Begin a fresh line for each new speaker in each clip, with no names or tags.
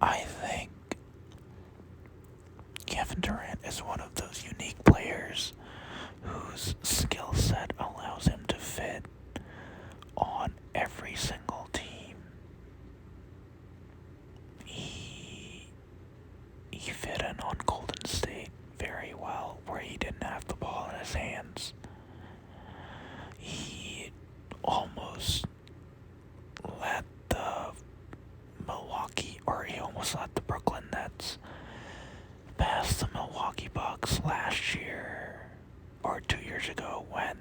I think Kevin Durant is one of those unique players whose skill set allows him to fit on every single team. He he fit in on Golden State very well, where he didn't have the ball in his hands. He almost let the he almost let the Brooklyn Nets pass the Milwaukee Bucks last year, or 2 years ago, when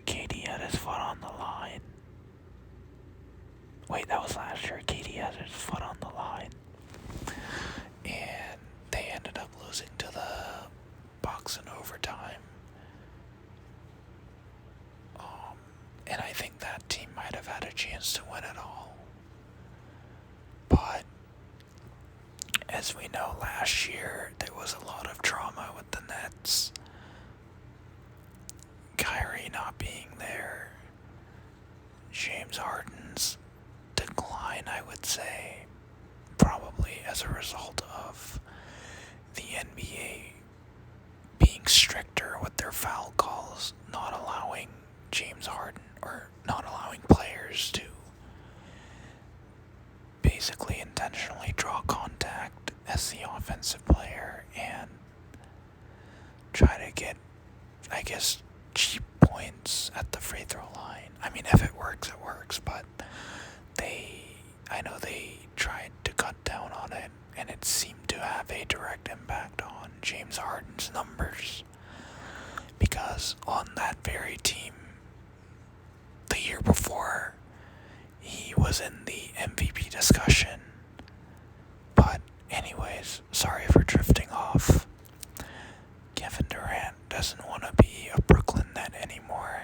KD had his foot on the line. Wait, that was last year. KD had his foot on the line. And they ended up losing to the Bucks in overtime. And I think that team might have had a chance to win it all. But as we know, last year there was a lot of drama with the Nets. Kyrie not being there. James Harden's decline, I would say, probably as a result of the NBA being stricter with their foul calls, not allowing James Harden, or not allowing players to basically intentionally draw contact as the offensive player and try to get, I guess, cheap points at the free throw line. I mean, if it works, it works, but I know they tried to cut down on it, and it seemed to have a direct impact on James Harden's numbers, because on that very team, the year before, he was in the MVP discussion. But anyways, sorry for drifting off. Kevin Durant doesn't want to be a Brooklyn Net anymore.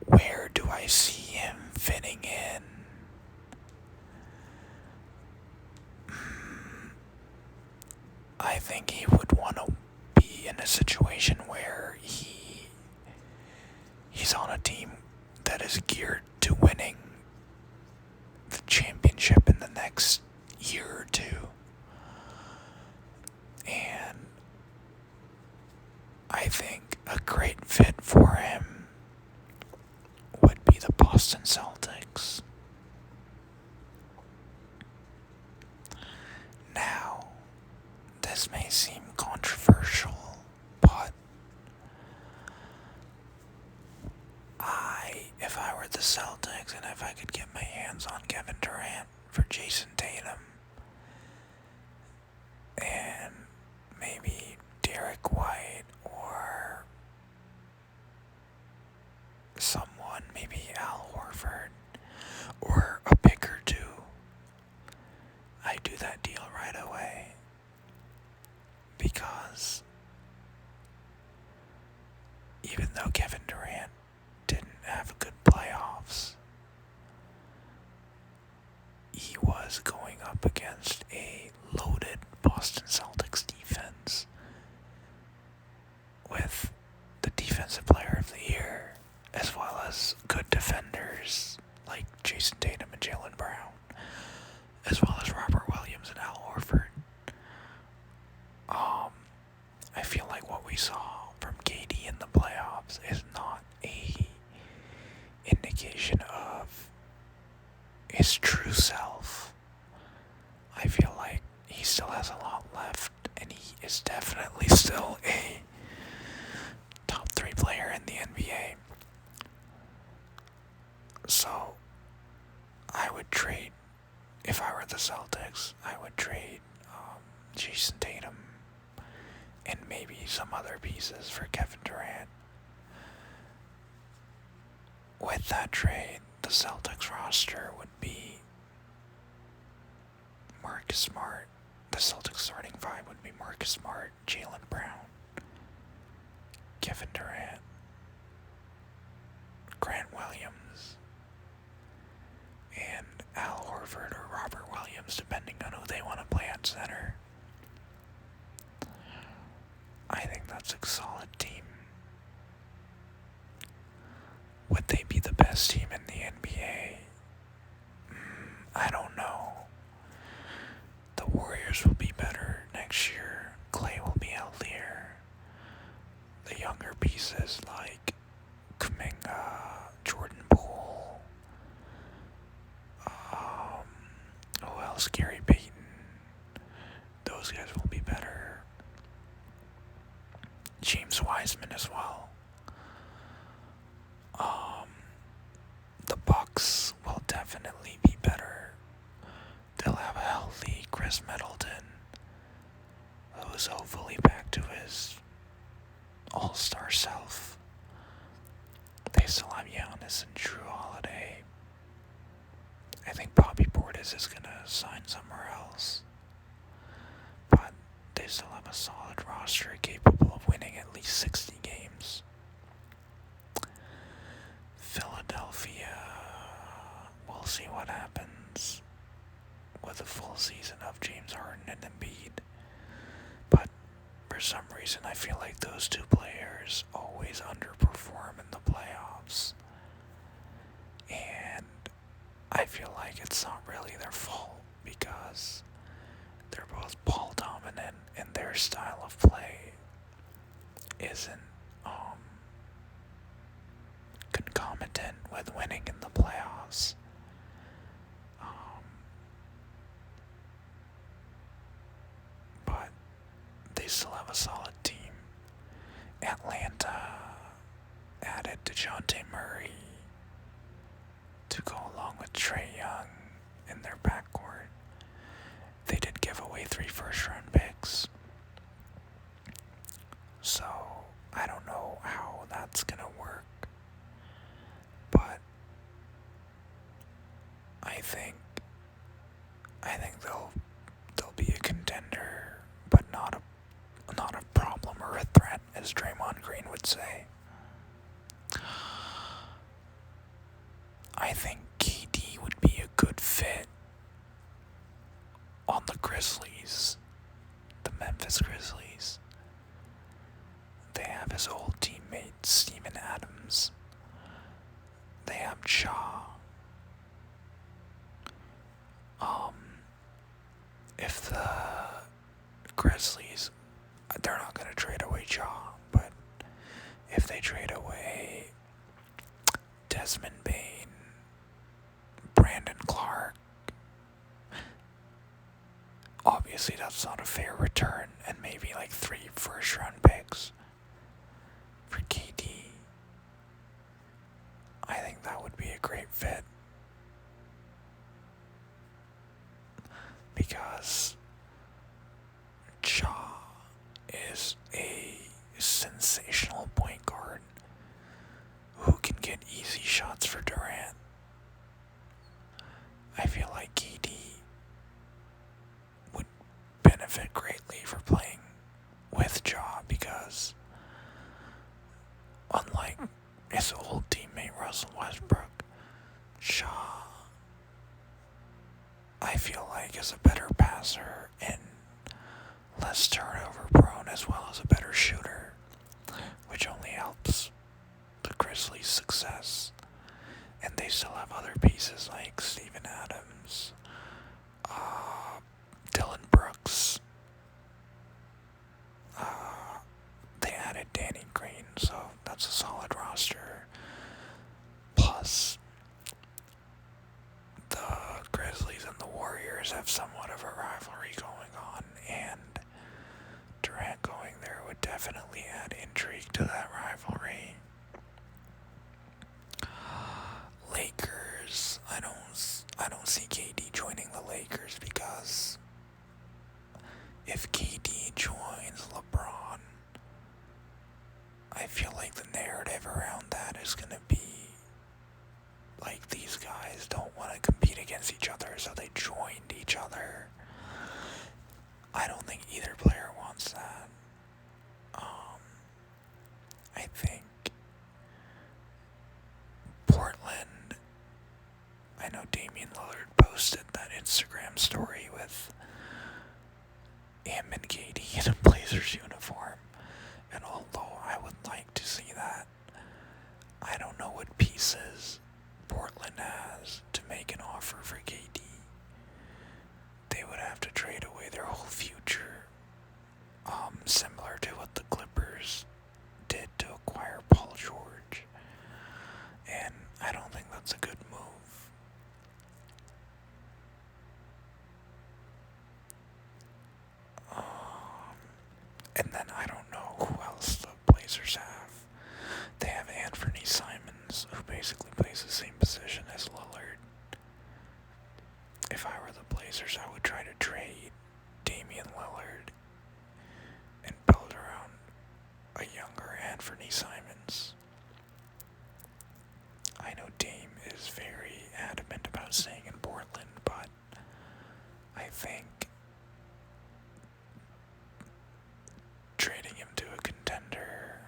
Where do I see him fitting in? I think he would want to be in a situation where he's on a team that is geared to winning the championship in the next year or two. And I think a great fit for him would be the Boston Celtics. Now, this may seem controversial, but if I were the Celtics and if I could get my hands on Kevin Durant for Jason Tatum and maybe Derek White or someone, maybe Al Horford or a pick or two, I'd do that deal right away, because even though Kevin Durant didn't have good playoffs, he was going up against a loaded Boston Celtics defense with the Defensive Player of the Year, as well as good defenders like Jason Tatum and Jaylen Brown, as well as Robert Williams and Al Horford. I feel like what we saw from KD in the playoffs is not a indication of his true self. I feel like he still has a lot left, and he is definitely still a top 3 player in the NBA. So, I would trade, if I were the Celtics, I would trade Jason Tatum and maybe some other pieces for Kevin Durant. With that trade, the Celtics roster would be Marcus Smart. The Celtics starting 5 would be Marcus Smart, Jaylen Brown, Kevin Durant, Grant Williams, and Al Horford or Robert Williams, depending on who they want to play at center. I think that's a solid team. Would they be the best team in the NBA? I don't know. The Warriors will be better next year. Clay will be healthier. The younger pieces like Kuminga, Jordan Poole, who else? Gary Payton. Those guys will be better. James Wiseman as well. The Bucks will definitely be better. They'll have a healthy Chris Middleton, who's hopefully back to his all-star self. They still have Giannis and Drew Holiday. I think Bobby Portis is gonna sign somewhere else. But they still have a solid roster capable of winning at least 60 games. Philadelphia, we'll see what happens with a full season of James Harden and Embiid. But for some reason, I feel like those two players always underperform in the playoffs. And I feel like it's not really their fault because they're both ball dominant and their style of play isn't concomitant with winning in the playoffs. But they still have a solid team. Atlanta added DeJounte Murray to go along with Trae Young in their backcourt. They did give away 3 first-round picks. So, I don't know how that's gonna work. But I think they'll be a contender, but not a problem or a threat, as Draymond Green would say. I think KD would be a good fit on the Grizzlies, the Memphis Grizzlies. They have his old teammate Steven Adams. They have Ja. If the Grizzlies, they're not going to trade away Ja, but if they trade away Desmond Bane, Brandon Clark, obviously that's not a fair return, and maybe like 3 first-round picks for KD. I think that would be a great fit. Because Ja is a sensational point guard who can get easy shots for Durant. I feel like KD would benefit greatly for playing with Ja because unlike his old teammate Russell Westbrook, Ja, I feel like is a better passer and less turnover prone, as well as a better shooter, which only helps the Grizzlies' success. And they still have other pieces like Steven Adams, Dylan Brooks. They added Danny Green, so that's a solid roster. Plus, the Grizzlies and the Warriors have somewhat of a rivalry going on, and Durant going there would definitely add intrigue to that rivalry. Lakers, I don't see KD joining the Lakers because if KD joins LeBron, I feel like the narrative around that is gonna be like these guys don't want to compete against each other, so they joined each other. I don't think either player wants that. Blazers, I would try to trade Damian Lillard and build around a younger Anthony Simons. I know Dame is very adamant about staying in Portland, but I think trading him to a contender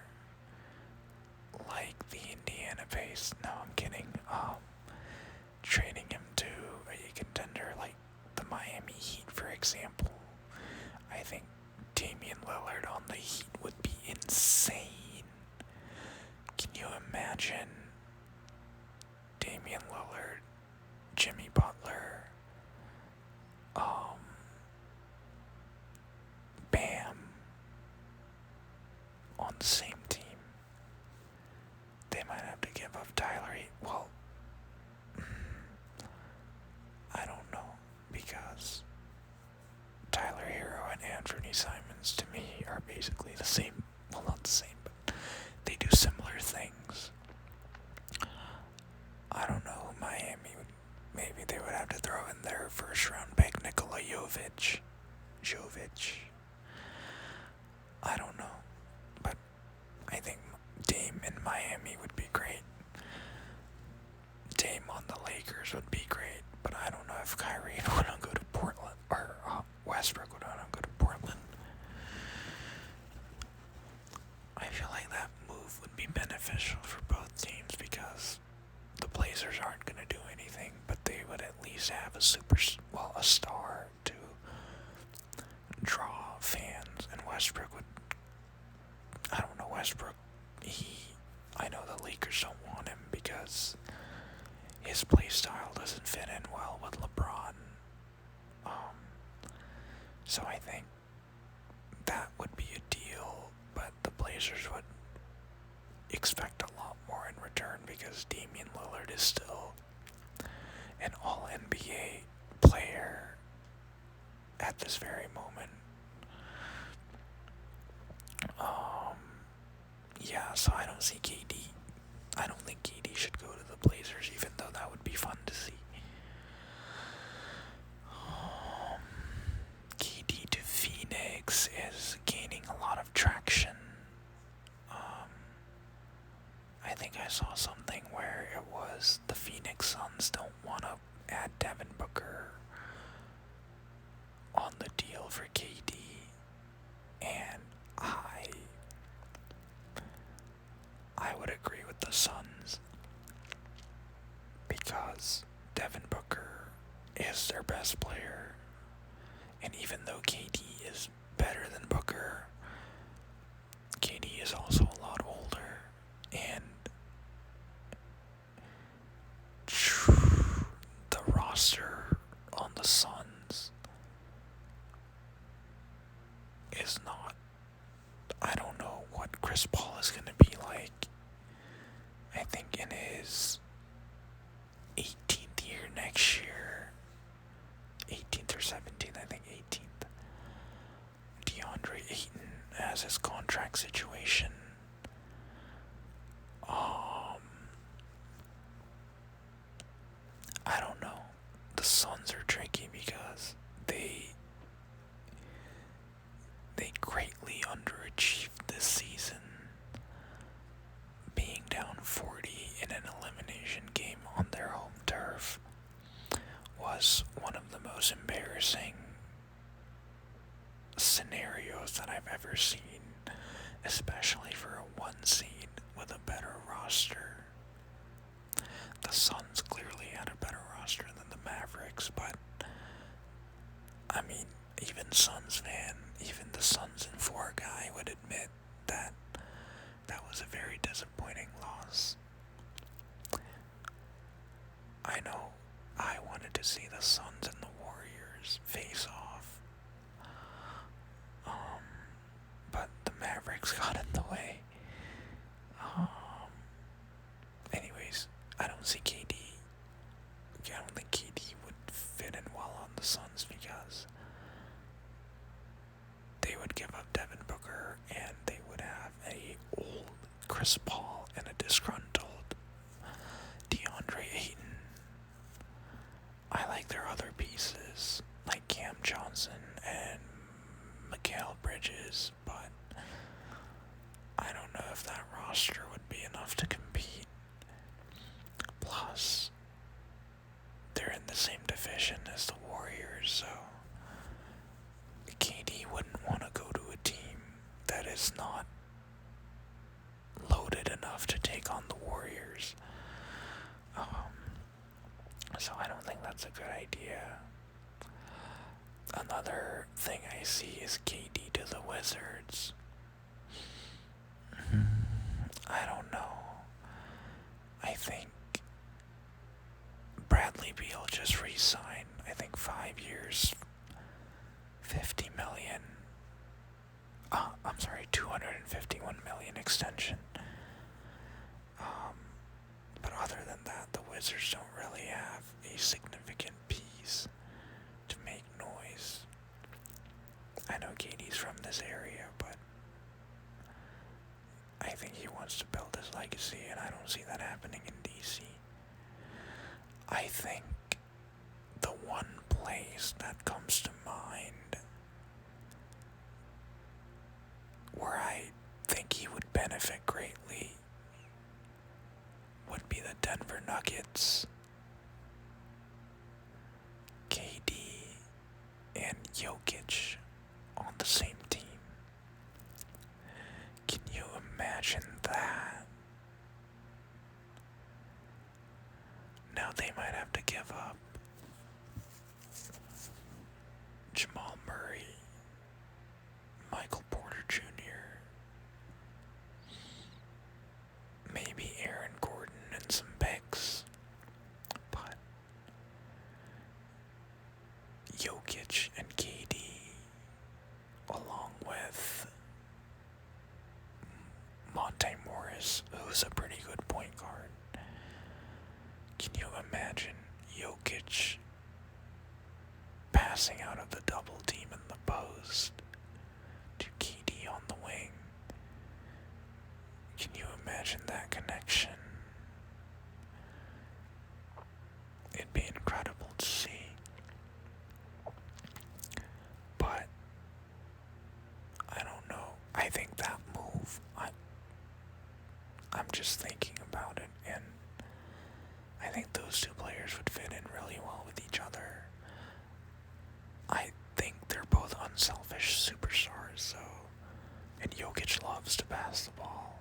like the Indiana Pacers, no, I'm kidding, trading him to a contender like the Miami Heat, for example, I think Damian Lillard on the Heat would be insane. Can you imagine Damian Lillard, Jimmy Butler, Bam on the same team? They might have to give up Tyler. Well, I don't know, because Tyler Hero and Anthony Simons to me are basically the same. Well, not the same, but they do similar things. I don't know who Miami would. Maybe they would have to throw in their first round pick, Nikola Jovic. I don't know, but I think Dame in Miami would be great. Dame on the Lakers would be great, but I don't know if Kyrie would want to go to Portland, or Westbrook would want to go to Portland. I feel like that move would be beneficial for both teams because the Blazers aren't going to do anything, but they would at least have a star to draw fans, and Westbrook would, I don't know, I know the Lakers don't want him because his play style doesn't fit in well with LeBron. So I think that would be a deal, but the Blazers would expect a lot more in return because Damian Lillard is still an all-NBA player at this very moment. Yeah, so I don't see KD. I don't think KD should go to the Blazers, even though that would be fun to see. KD to Phoenix is gaining a lot of traction. I think I saw something where it was the Phoenix Suns don't want to add Devin Booker on the deal for KD, and I would agree with the Suns because Devin Booker is their best player, and even though KD is better than Booker, KD is also a lot older, and the roster on the Suns is not, I don't know what Chris Paul is going to be like. I think in his 18th year next year, 18th or 17th, I think 18th, DeAndre Ayton has his contract situation. I don't know. The Suns are tricky because they greatly underachieved this season, being down 40 in an elimination game on their home turf was one of the most embarrassing scenarios that I've ever seen, especially for a 1 seed with a better roster. The Suns clearly had a better roster than the Mavericks, but I mean, even the Suns and 4 guy would admit that that was a very disappointing loss. I know I wanted to see the Suns and the Warriors face off, but the Mavericks got in the way. Anyways, I don't see KD. I don't think KD would fit in well on the Suns because they would give up Devin Booker and they would have a old Chris Paul and a disgruntled DeAndre Ayton. I like their other pieces, Johnson and Mikal Bridges, but I don't know if that roster would be enough to compete. Plus, they're in the same division as the Warriors, so KD wouldn't want to go to a team that is not loaded enough to take on the Warriors. So I don't think that's a good idea. Another thing I see is KD to the Wizards. I don't know. I think Bradley Beal just re-signed, I think 5 years, 50 million. I'm sorry, 251 million extension. But other than that, the Wizards don't really have a significant piece to make noise. I know KD's from this area, but I think he wants to build his legacy, and I don't see that happening in DC. I think the one place that comes to mind where I think he would benefit greatly would be the Denver Nuggets. KD and Jokic on the same team. Can you imagine that? Now they might have to give up Jamal Murray, Michael Porter Jr., maybe Aaron Gordon and some picks, but Jokic and KD, along with Monte Morris, who's a pretty good point guard. Can you imagine Jokic passing out of the double team in the post to KD on the wing? Can you imagine that connection? It'd be incredible to see. But I don't know. I think that move, I'm just thinking about it, and I think those two players would fit in really well with each other. I think they're both unselfish superstars, so, and Jokic loves to pass the ball,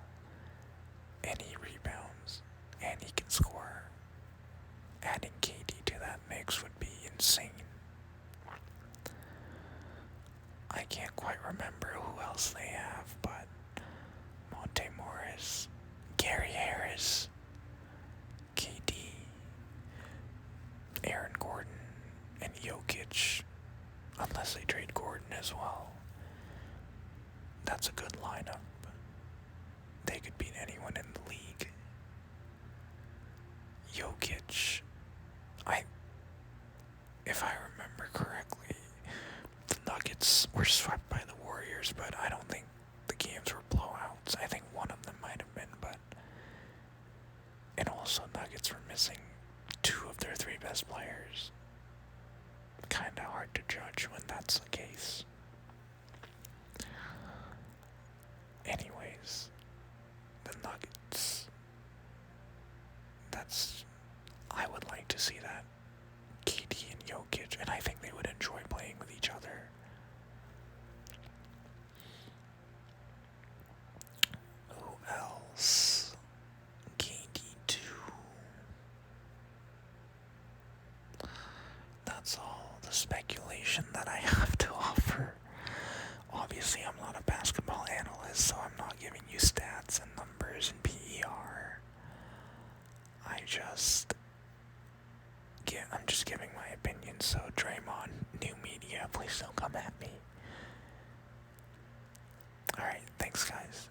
and he rebounds, and he can score. Adding KD to that mix would be insane. I can't quite remember who else they have, but Monte Morris, Gary Harris, KD, Aaron Gordon, and Jokic, unless they trade Gordon as well. That's a good lineup. They could beat anyone in the league. Jokic, if I remember correctly, the Nuggets were swept by the Warriors, but I don't think the games were blowouts. I think one of them might have been, but... And also Nuggets were missing 2 of their 3 best players. Kinda hard to judge when that's the case. Anyways, the Nuggets. I would like to see that. KD and Jokic, and I think they would enjoy playing with each other. Who else? KD2. That's all the speculation that I have to offer. Obviously, I'm not a basketball analyst, so I'm not giving you stats and numbers and PER. I'm just giving my opinion, so Draymond, new media, please don't come at me. Alright, thanks guys.